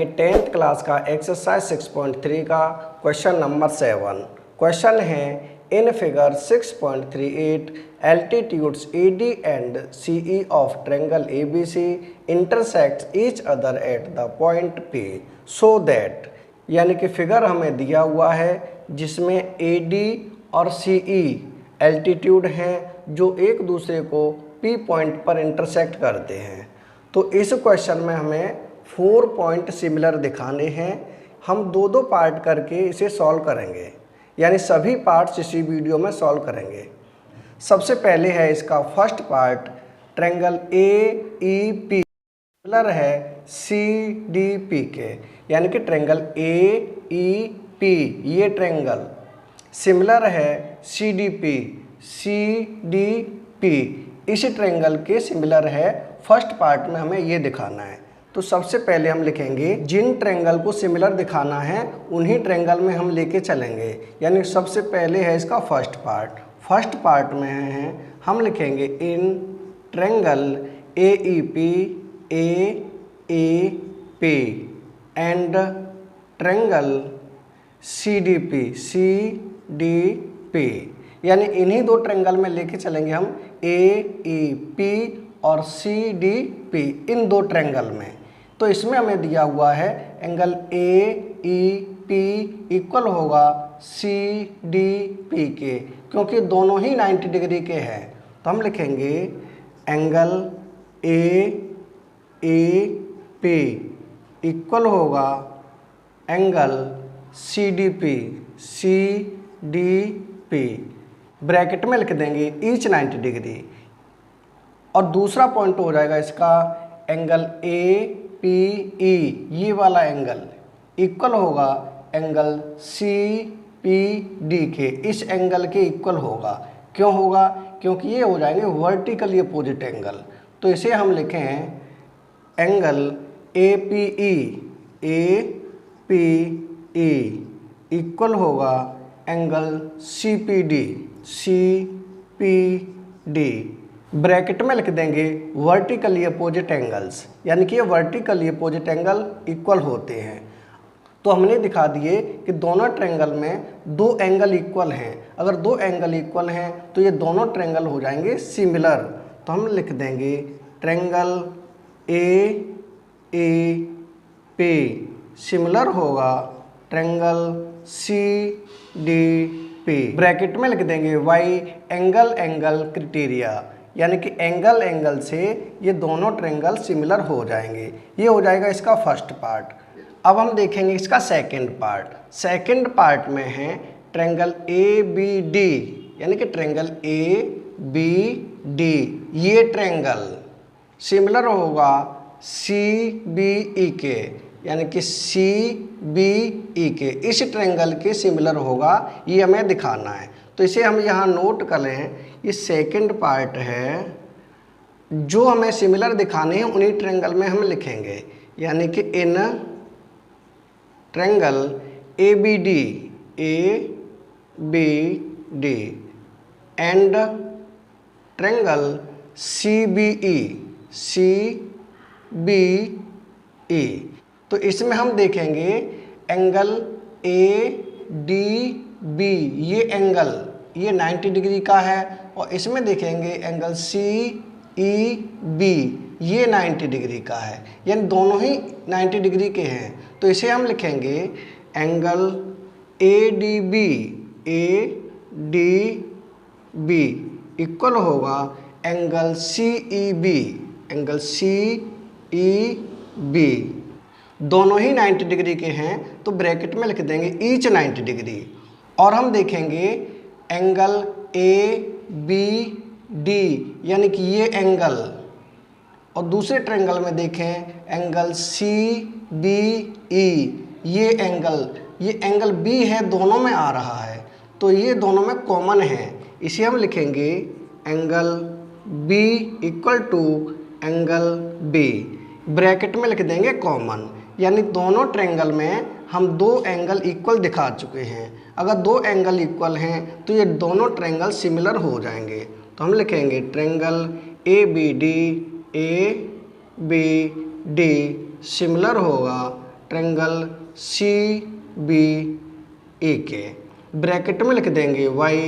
करेंगे 10th class का exercise 6.3 का क्वेश्चन नंबर 7। क्वेश्चन है in figure 6.38 altitudes AD and CE of triangle ABC intersect each other at the point P so that, यानी कि figure हमें दिया हुआ है जिसमें AD और CE एल्टीट्यूड हैं जो एक दूसरे को P पॉइंट पर इंटरसेक्ट करते हैं। तो इस क्वेश्चन में हमें 4 पॉइंट सिमिलर दिखाने हैं। हम दो पार्ट करके इसे सॉल्व करेंगे, यानी सभी पार्ट्स इसी वीडियो में सॉल्व करेंगे। सबसे पहले है इसका first part, triangle AEP similar है CDP के, यानी कि ट्रायंगल AEP ये ट्रायंगल सिमिलर है CDP इस ट्रायंगल के सिमिलर है। फर्स्ट पार्ट में हमें ये दिखाना है। तो सबसे पहले हम लिखेंगे जिन ट्रायंगल को सिमिलर दिखाना है उन्हीं ट्रायंगल में हम लेके चलेंगे, यानी सबसे पहले है इसका फर्स्ट पार्ट। फर्स्ट पार्ट में है हम लिखेंगे इन triangle AEP and triangle CDP, यानी इन्हीं दो ट्रायंगल में लेके चलेंगे हम AEP और CDP इन दो ट्रायंगल में। तो इसमें हमें दिया हुआ है एंगल AEP इक्वल होगा CDP के, क्योंकि दोनों ही 90 डिग्री के हैं। तो हम लिखेंगे एंगल AEP इक्वल होगा एंगल CDP ब्रैकेट में लिख देंगे ईच 90 डिग्री। और दूसरा पॉइंट हो जाएगा इसका एंगल APE ये वाला एंगल इक्वल होगा एंगल CPD के, इस एंगल के इक्वल होगा। क्यों होगा? क्योंकि ये हो जाएंगे वर्टिकली अपोजिट एंगल। तो इसे हम लिखें एंगल APE इक्वल होगा एंगल CPD ब्रैकेट में लिख देंगे वर्टिकली अपोजिट एंगल्स, यानी कि ये वर्टिकली अपोजिट एंगल इक्वल होते हैं। तो हमने दिखा दिए कि दोनों ट्रायंगल में दो एंगल इक्वल हैं। अगर दो एंगल इक्वल हैं तो ये दोनों ट्रायंगल हो जाएंगे सिमिलर। तो हम लिख देंगे ट्रायंगल AEP सिमिलर होगा ट्रायंगल CDP। ब्रैकेट में लिख देंगे वाई एंगल क्राइटेरिया, यानी कि एंगल से ये दोनों ट्रायंगल सिमिलर हो जाएंगे। ये हो जाएगा इसका फर्स्ट पार्ट। अब हम देखेंगे इसका सेकंड पार्ट। सेकंड पार्ट में है ट्रायंगल ABD, यानी कि ट्रायंगल ABD ये ट्रायंगल सिमिलर होगा CBE के, यानी कि CBE के इस ट्रायंगल के सिमिलर होगा। ये हमें दिखाना है। तो इसे हम यहाँ नोट कर लें। ये सेकंड पार्ट है, जो हमें सिमिलर दिखाने हैं उन्हीं ट्रायंगल में हम लिखेंगे, यानी कि in triangle ABD and triangle CBE तो इसमें हम देखेंगे एंगल ADB ये 90 डिग्री का है, और इसमें देखेंगे एंगल CEB ये 90 डिग्री का है, यानी दोनों ही 90 डिग्री के हैं। तो इसे हम लिखेंगे एंगल ADB इक्वल होगा एंगल CEB दोनों ही 90 डिग्री के हैं। तो ब्रैकेट में लिख देंगे ईच 90 डिग्री। और हम देखेंगे एंगल ABD, यानी कि ये एंगल, और दूसरे ट्रायंगल में देखें एंगल CBE ये एंगल B है, दोनों में आ रहा है। तो ये दोनों में कॉमन है। इसे हम लिखेंगे angle B equal to angle B, bracket में लिख देंगे कॉमन, यानी दोनों ट्रायंगल में हम दो एंगल इक्वल दिखा चुके हैं। अगर दो एंगल इक्वल हैं तो ये दोनों ट्रायंगल सिमिलर हो जाएंगे। तो हम लिखेंगे ट्रायंगल ABD सिमिलर होगा ट्रायंगल सी बी ई के। ब्रैकेट में लिख देंगे वाई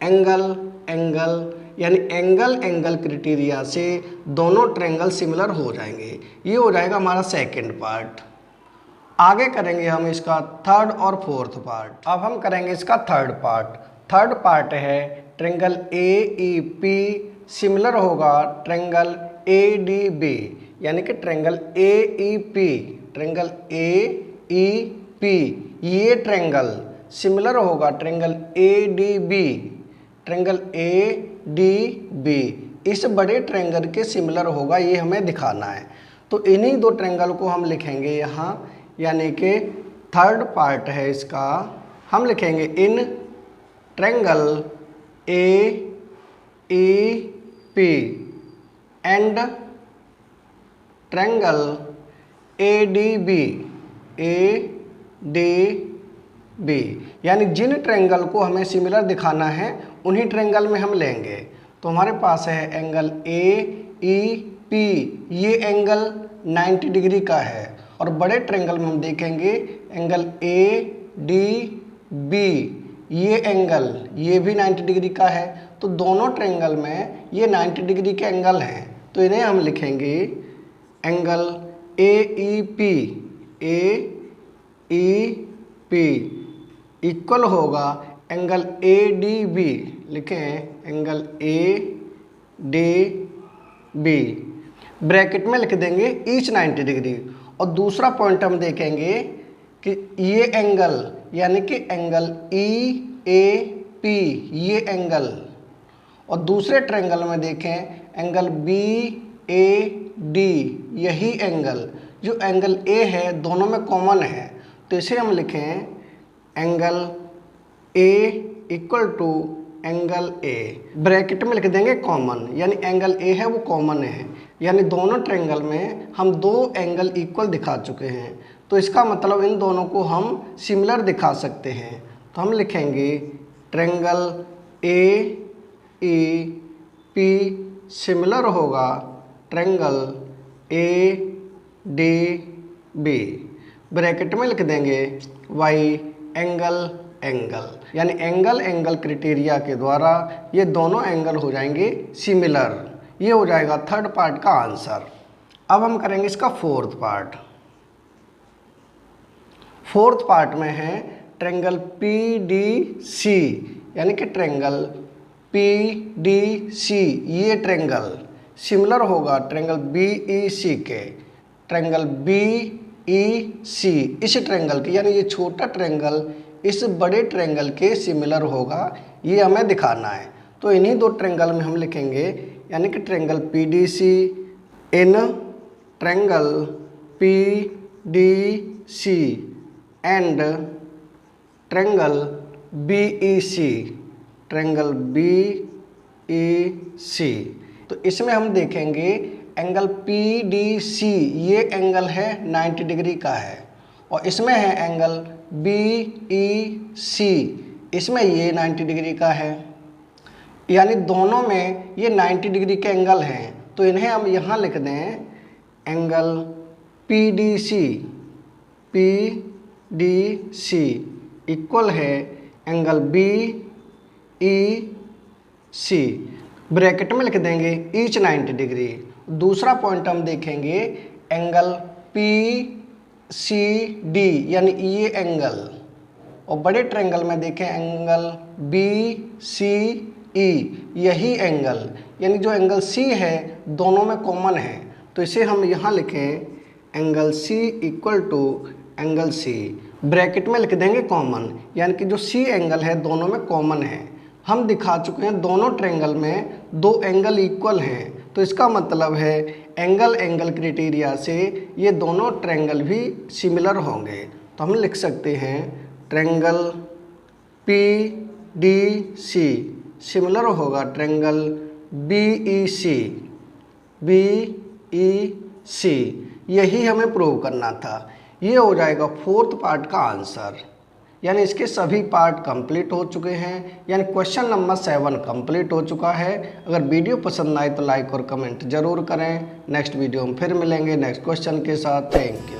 एंगल एंगल, यानी एंगल एंगल क्राइटेरिया से दोनों ट्रायंगल सिमिलर हो जाएंगे। ये हो जाएगा हमारा सेकंड पार्ट। आगे करेंगे हम इसका थर्ड और फोर्थ पार्ट। अब हम करेंगे इसका थर्ड पार्ट। थर्ड पार्ट है triangle A E P similar होगा ट्रायंगल ए डी बी, यानी कि triangle A E P, triangle A E P ये ट्रायंगल सिमिलर होगा triangle A D B, triangle A D B इस बड़े triangle के similar होगा, ये हमें दिखाना है। तो इन्हीं दो ट्रायंगल को हम लिखेंगे यहाँ, यानी कि थर्ड पार्ट है इसका। हम लिखेंगे इन triangle A E P and triangle A D B, A D B, यानी जिन ट्रायंगल को हमें सिमिलर दिखाना है उन्हीं ट्रायंगल में हम लेंगे। तो हमारे पास है एंगल ए ई पी, ये एंगल 90 डिग्री का है, और बड़े ट्रायंगल में हम देखेंगे एंगल ए डी बी, ये एंगल ये भी 90 डिग्री का है। तो दोनों ट्रायंगल में ये 90 डिग्री के एंगल हैं, तो इन्हें हम लिखेंगे angle A E P, A E P equal होगा एंगल ए डी बी, लिखें angle A D B, bracket में लिख देंगे ईच 90 डिग्री। और दूसरा पॉइंट हम देखेंगे कि ये एंगल यानी कि एंगल ई ए पी ये एंगल, और दूसरे ट्रायंगल में देखें एंगल बी ए डी यही एंगल, जो एंगल ए है दोनों में कॉमन है, तो इसे हम लिखें angle A equal to angle A, bracket में लिख देंगे कॉमन, यानी एंगल ए है वो कॉमन है, यानी दोनों ट्रायंगल में हम दो एंगल इक्वल दिखा चुके हैं, तो इसका मतलब इन दोनों को हम सिमिलर दिखा सकते हैं। तो हम लिखेंगे triangle A E P similar होगा triangle A D B, bracket में लिख देंगे वाई एंगल एंगल, यानी एंगल एंगल क्राइटेरिया के द्वारा ये दोनों एंगल हो जाएंगे सिमिलर। ये हो जाएगा थर्ड पार्ट का आंसर। अब हम करेंगे इसका फोर्थ पार्ट। फोर्थ पार्ट में है ट्रायंगल पी डी सी, यानी कि ट्रायंगल पी डी सी ये ट्रायंगल सिमिलर होगा ट्रायंगल बी ई सी के, ट्रायंगल बी ई सी इस ट्रायंगल के, यानी ये छोटा ट्रायंगल इस बड़े ट्रायंगल के सिमिलर होगा, ये हमें दिखाना है। तो इन्हीं दो ट्रायंगल में हम लिखेंगे, यानी कि triangle P D C in triangle P D C and triangle B E C, triangle B E C. तो इसमें हम देखेंगे एंगल पी डी सी ये एंगल है 90 डिग्री का है, और इसमें है एंगल बी ई सी, इसमें ये 90 डिग्री का है, यानी दोनों में ये 90 डिग्री के एंगल हैं। तो इन्हें हम यहाँ लिख दें angle P D C equal है angle B E C, bracket में लिख देंगे ईच 90 डिग्री। दूसरा पॉइंट हम देखेंगे एंगल पी सी डी, यानी ये एंगल, और बड़े ट्रायंगल में देखें एंगल बी सी ई यही एंगल, यानी जो एंगल सी है दोनों में कॉमन है, तो इसे हम यहाँ लिखें angle C equal to angle C, bracket में लिख देंगे कॉमन, यानी कि जो सी एंगल है दोनों में कॉमन है। हम दिखा चुके हैं दोनों ट्रायंगल में दो एंगल इक्वल हैं, तो इसका मतलब है एंगल एंगल क्राइटेरिया से ये दोनों ट्रायंगल भी सिमिलर होंगे। तो हम लिख सकते हैं triangle P D C similar होगा ट्रायंगल बी ई सी, यही हमें प्रूव करना था। ये हो जाएगा फोर्थ पार्ट का आंसर। यानी इसके सभी पार्ट कंप्लीट हो चुके हैं, यानी क्वेश्चन नंबर 7 कंप्लीट हो चुका है। अगर वीडियो पसंद आए तो लाइक और कमेंट जरूर करें। नेक्स्ट वीडियो में फिर मिलेंगे नेक्स्ट क्वेश्चन के साथ। Thank you.